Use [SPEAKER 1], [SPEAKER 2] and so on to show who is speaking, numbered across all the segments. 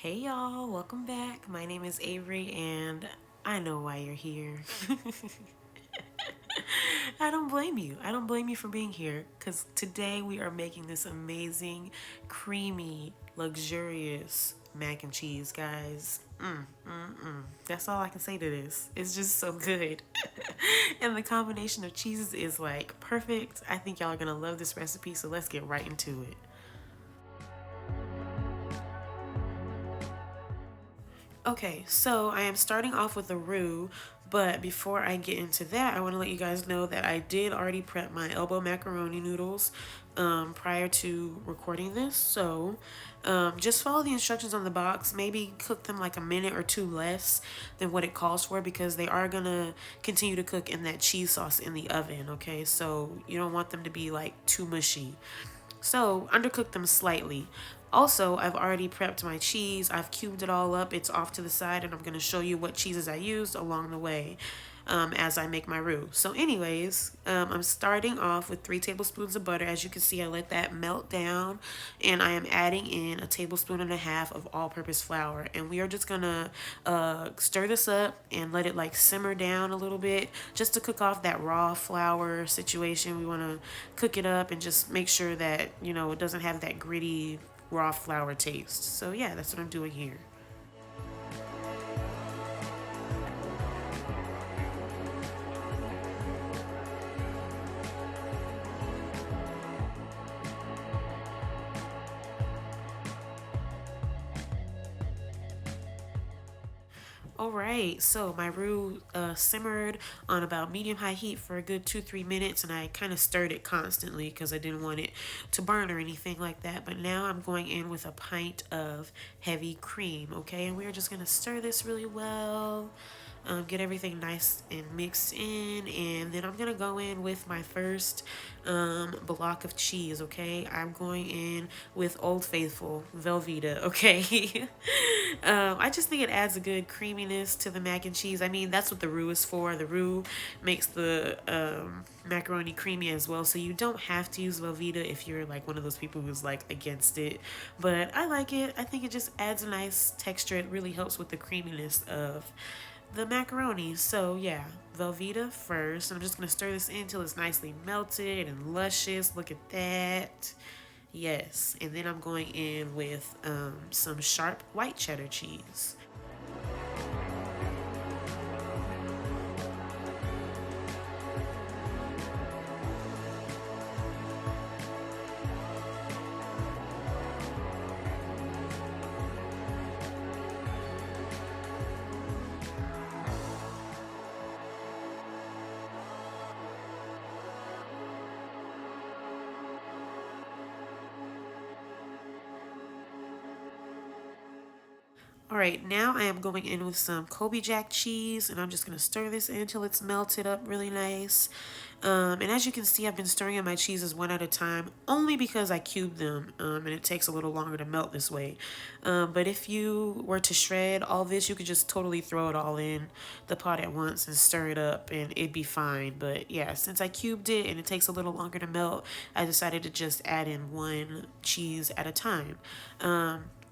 [SPEAKER 1] Hey y'all, welcome back. My name is Avery and I know why you're here. I don't blame you. I don't blame you for being here because today we are making this amazing, creamy, luxurious mac and cheese, guys. That's all I can say to this. It's just so good. And the combination of cheeses is like perfect. I think y'all are gonna love this recipe, so let's get right into it. Okay, so I am starting off with a roux, but before I get into that, I want to let you guys know that I did already prep my elbow macaroni noodles prior to recording this. So just follow the instructions on the box. Maybe cook them like a minute or two less than what it calls for because they are going to continue to cook in that cheese sauce in the oven, okay? So you don't want them to be like too mushy. So undercook them slightly. Also, I've already prepped my cheese. I've cubed it all up. It's off to the side, and I'm going to show you what cheeses I used along the way as I make my roux. So anyways, I'm starting off with 3 tablespoons of butter. As you can see, I let that melt down, and I am adding in a tablespoon and a half of all-purpose flour. And we are just going to stir this up and let it like simmer down a little bit just to cook off that raw flour situation. We want to cook it up and just make sure that, it doesn't have that gritty raw flour taste. So yeah, that's what I'm doing here. All right, so my roux simmered on about medium-high heat for a good 2-3 minutes, and I kind of stirred it constantly because I didn't want it to burn or anything like that. But now I'm going in with a pint of heavy cream, okay? And we're just gonna stir this really well. Get everything nice and mixed in, and then I'm gonna go in with my first block of cheese. Okay, I'm going in with Old Faithful Velvetta. Okay. I just think it adds a good creaminess to the mac and cheese. I mean, that's what the roux is for. The roux makes the macaroni creamy as well, so you don't have to use Velveeta if you're like one of those people who's like against it. But I like it. I think it just adds a nice texture. It really helps with the creaminess of the macaroni. So yeah, Velveeta first. I'm just gonna stir this in until it's nicely melted and luscious. Look at that. Yes, and then I'm going in with some sharp white cheddar cheese. All right, now I am going in with some Colby Jack cheese, and I'm just going to stir this in until it's melted up really nice. And as you can see, I've been stirring in my cheeses one at a time, only because I cubed them, and it takes a little longer to melt this way. But if you were to shred all this, you could just totally throw it all in the pot at once and stir it up, and it'd be fine. But yeah, since I cubed it and it takes a little longer to melt, I decided to just add in one cheese at a time.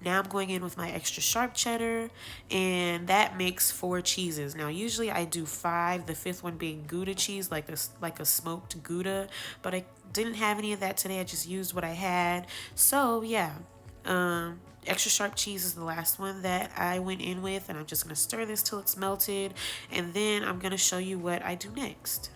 [SPEAKER 1] Now I'm going in with my extra sharp cheddar, and that makes 4 cheeses. Now usually I do 5, the 5th one being Gouda cheese, like a smoked Gouda, but I didn't have any of that today. I just used what I had. So yeah, extra sharp cheese is the last one that I went in with, and I'm just gonna stir this till it's melted, and then I'm gonna show you what I do next.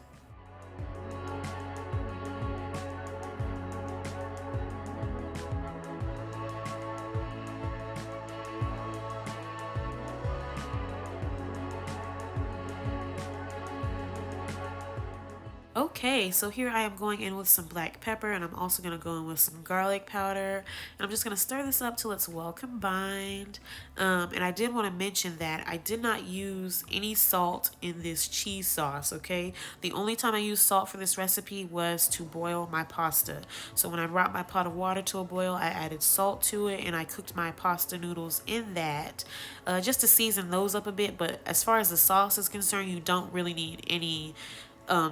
[SPEAKER 1] Okay, so here I am going in with some black pepper, and I'm also going to go in with some garlic powder. And I'm just going to stir this up till it's well combined. And I did want to mention that I did not use any salt in this cheese sauce, okay? The only time I used salt for this recipe was to boil my pasta. So when I brought my pot of water to a boil, I added salt to it, and I cooked my pasta noodles in that just to season those up a bit. But as far as the sauce is concerned, you don't really need any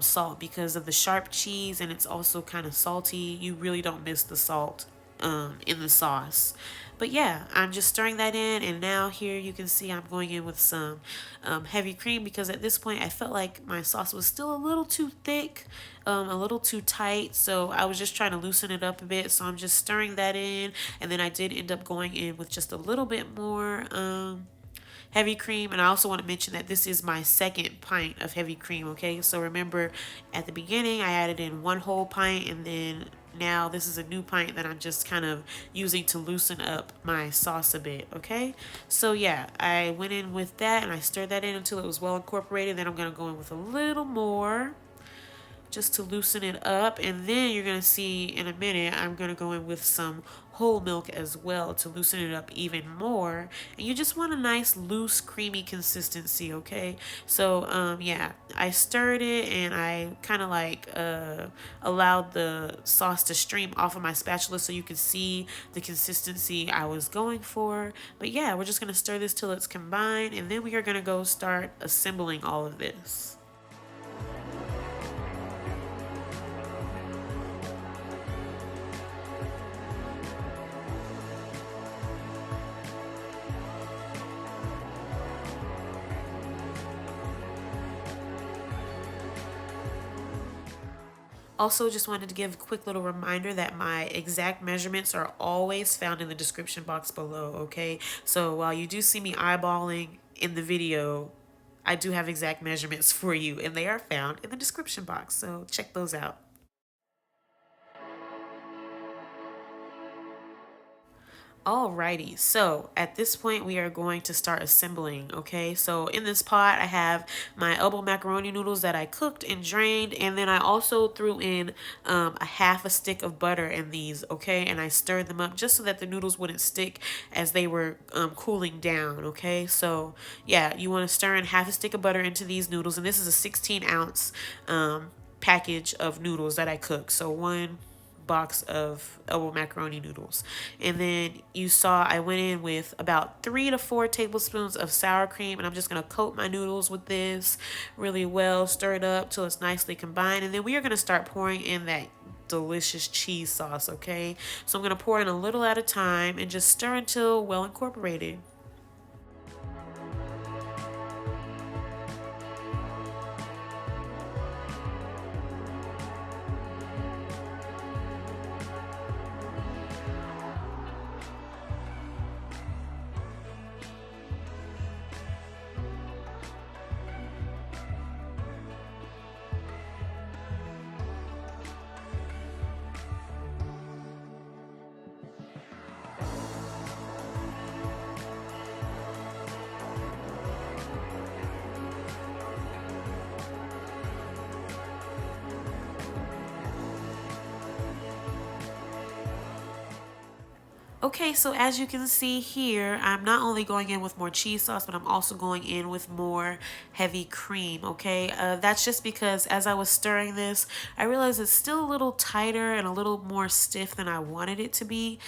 [SPEAKER 1] salt because of the sharp cheese, and it's also kind of salty. You really don't miss the salt in the sauce. But yeah, I'm just stirring that in, and now here you can see I'm going in with some heavy cream because at this point I felt like my sauce was still a little too thick, a little too tight. So I was just trying to loosen it up a bit. So I'm just stirring that in, and then I did end up going in with just a little bit more heavy cream. And I also want to mention that this is my second pint of heavy cream, okay? So remember, at the beginning I added in one whole pint, and then now this is a new pint that I'm just kind of using to loosen up my sauce a bit, okay? So yeah, I went in with that and I stirred that in until it was well incorporated. Then I'm going to go in with a little more just to loosen it up. And then you're going to see in a minute, I'm going to go in with some whole milk as well to loosen it up even more. And you just want a nice, loose, creamy consistency, okay? So, yeah, I stirred it and I kind of like allowed the sauce to stream off of my spatula so you can see the consistency I was going for. But yeah, we're just going to stir this till it's combined, and then we are going to go start assembling all of this. Also, just wanted to give a quick little reminder that my exact measurements are always found in the description box below, okay? So while you do see me eyeballing in the video, I do have exact measurements for you, and they are found in the description box, so check those out. Alrighty, so at this point we are going to start assembling, okay? So in this pot I have my elbow macaroni noodles that I cooked and drained, and then I also threw in a half a stick of butter in these, okay? And I stirred them up just so that the noodles wouldn't stick as they were cooling down, okay? So yeah, you want to stir in half a stick of butter into these noodles, and this is a 16-ounce package of noodles that I cooked. So one box of elbow macaroni noodles. And then you saw I went in with about 3 to 4 tablespoons of sour cream, and I'm just going to coat my noodles with this really well, stir it up till it's nicely combined, and then we are going to start pouring in that delicious cheese sauce, okay? So I'm going to pour in a little at a time and just stir until well incorporated. Okay, so as you can see here, I'm not only going in with more cheese sauce, but I'm also going in with more heavy cream, okay? That's just because as I was stirring this, I realized it's still a little tighter and a little more stiff than I wanted it to be.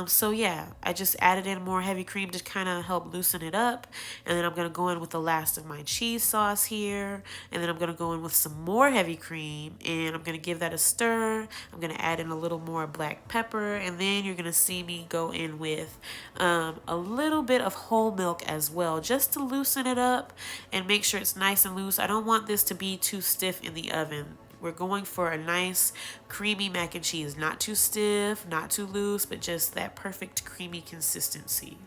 [SPEAKER 1] So yeah, I just added in more heavy cream to kind of help loosen it up. And then I'm going to go in with the last of my cheese sauce here. And then I'm going to go in with some more heavy cream, and I'm going to give that a stir. I'm going to add in a little more black pepper, and then you're going to see me go in with a little bit of whole milk as well, just to loosen it up and make sure it's nice and loose. I don't want this to be too stiff in the oven. We're going for a nice creamy mac and cheese, not too stiff, not too loose, but just that perfect creamy consistency.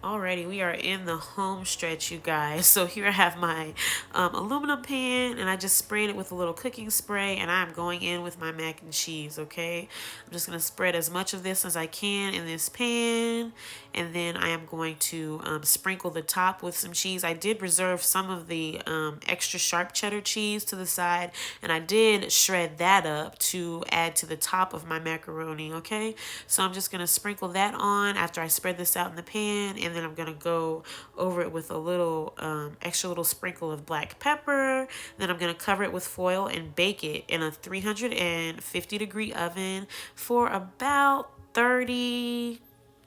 [SPEAKER 1] Alrighty, we are in the home stretch, you guys. So here I have my aluminum pan, and I just sprayed it with a little cooking spray, and I'm going in with my mac and cheese, okay? I'm just going to spread as much of this as I can in this pan, and then I am going to sprinkle the top with some cheese. I did reserve some of the extra sharp cheddar cheese to the side, and I did shred that up to add to the top of my macaroni, okay? So I'm just going to sprinkle that on after I spread this out in the pan, and then I'm going to go over it with a little extra little sprinkle of black pepper. Then I'm going to cover it with foil and bake it in a 350-degree oven for about 30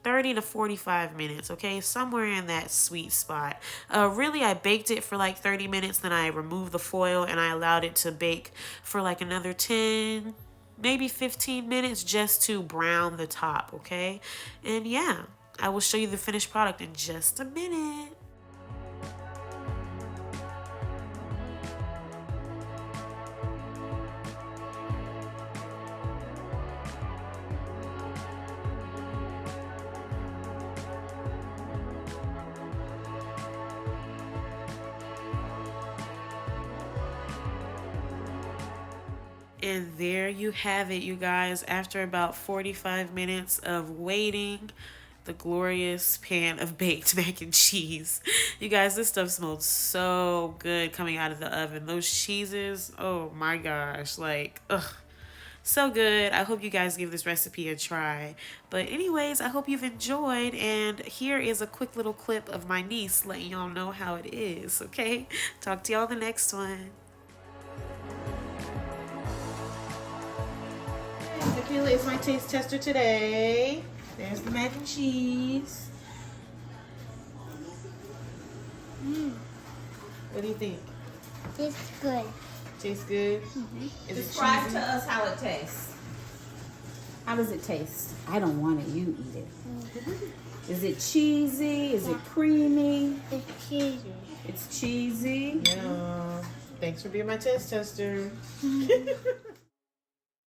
[SPEAKER 1] to 45 minutes, okay? Somewhere in that sweet spot. Really, I baked it for like 30 minutes, then I removed the foil and I allowed it to bake for like another 10, maybe 15 minutes just to brown the top, okay? And yeah, I will show you the finished product in just a minute. And there you have it, you guys. After about 45 minutes of waiting, the glorious pan of baked mac and cheese. You guys, this stuff smelled so good coming out of the oven. Those cheeses, oh my gosh, like, ugh. So good. I hope you guys give this recipe a try. But anyways, I hope you've enjoyed. And here is a quick little clip of my niece letting y'all know how it is, okay? Talk to y'all the next one. Tequila is my taste tester today. There's the mac and cheese. What do you think?
[SPEAKER 2] Tastes good.
[SPEAKER 1] Tastes good? Is
[SPEAKER 3] Describe
[SPEAKER 1] it cheesy?
[SPEAKER 3] to us how it tastes. How does it taste? I don't want it. You eat it. Is it cheesy? Is it creamy?
[SPEAKER 2] It's cheesy.
[SPEAKER 3] It's cheesy.
[SPEAKER 1] Yeah. Thanks for being my taste tester.